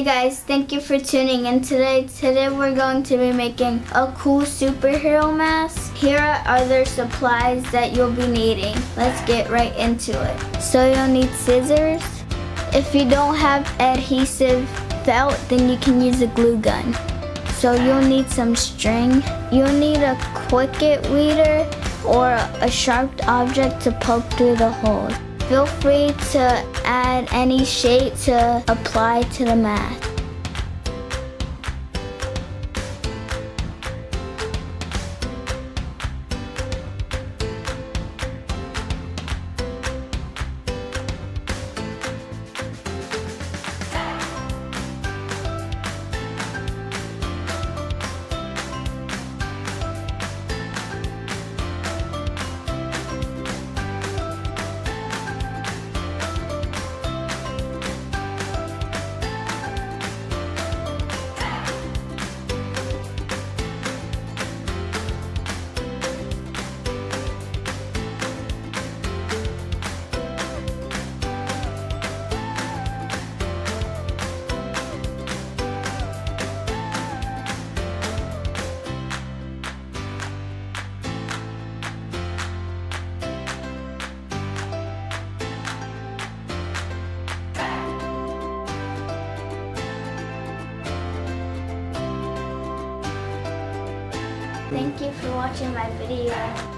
guys, thank you for tuning in today. Today we're going to be making a cool superhero mask. Here are other supplies that you'll be needing. Let's get right into it. So you'll need scissors. If you don't have adhesive felt, then you can use a glue gun. So you'll need some string. You'll need a Cricut Weeder or a sharp object to poke through the holes. Feel free to add any shape to apply to the mask. Thank you for watching my video.